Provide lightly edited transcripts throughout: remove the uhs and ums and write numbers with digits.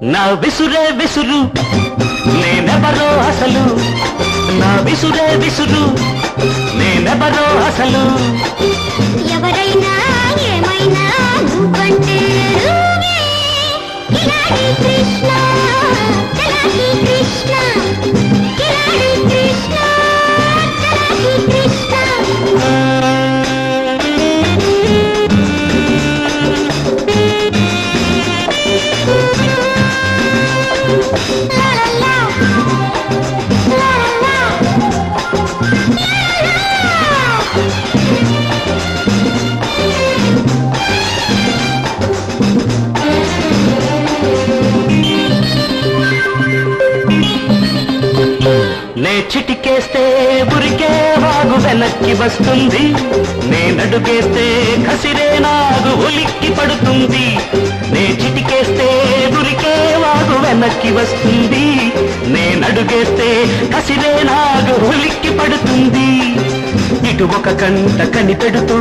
నా విసురే విసురు నేనెవరో అసలు, నా విసురే విసురు నేనెవరో అసలు. ఎవరైనా ఏమైనా నువ్వంటే నువ్వే. కిలాడి కృష్ణ చలాకి కృష్ణ, కిలాడి కృష్ణ చలాకి కృష్ణ. నే చిటికేస్తే ఉరికే వాగు వెనక్కి వస్తుంది, నేనడుగేస్తే కసిరే నాగు ఉలిక్కి పడుతుంది. నే చిటికేస్తే ఉరికే వాగు వెనక్కి వస్తుంది, నేనడుగేస్తే కసిరే నాగు ఉలిక్కి పడుతుంది. ఇటు ఒక కంట కని పెడుతూ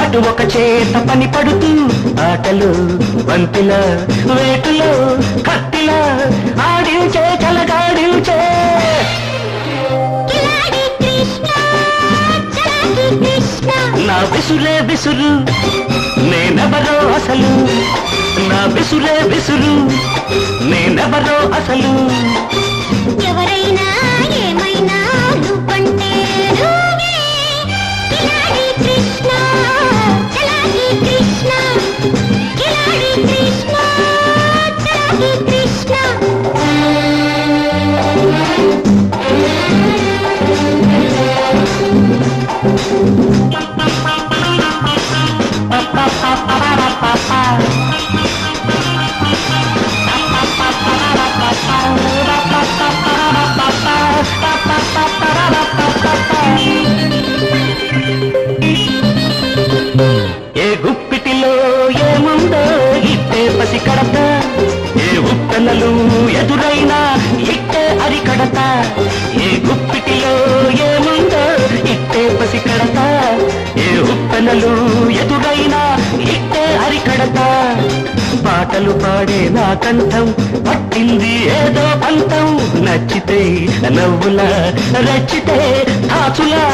అటు ఒక చేత పని పడుతూ, ఆటలు బంతిల వేటులో కత్తిలా ఆడించే కలగాడించే. నా విసురే విసురు నేనెవరో అసలు, నా విసురే విసురు నేనెవరో అసలు. ఎవరైనా ఏమైనా నువ్వంటే నువ్వే. కిలాడి కృష్ణ చలాకి కృష్ణ, కిలాడి కృష్ణ చలాకి కృష్ణ. ఏ గుప్పిటిలో ఏముందో ఇట్టే పసి కడత, ఏ ఉప్పెనలు ఎదురైనా ఇట్టే అరి కడత. ఏ గుప్పిటిలో ఏముందో ఇట్టే పసి కడత, ఏ ఉప్పెనలు ఎదురైనా ఇట్టే అరి కడత. పాటలు పాడే నా కంఠం పట్టింది ఏదో పంతం, నచ్చితే నవ్వుల రచ్చితే తాచులా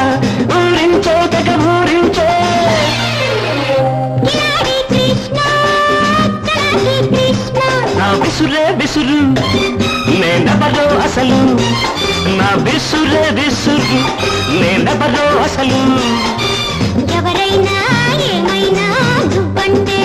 ఊరించే తెగ ఊరించే. నా విసురే విసురు నేనెవరో అసలు, నా విసురే విసురు నేనెవరో అసలు. ఎవరైనా ఏమైనా నువ్వంటే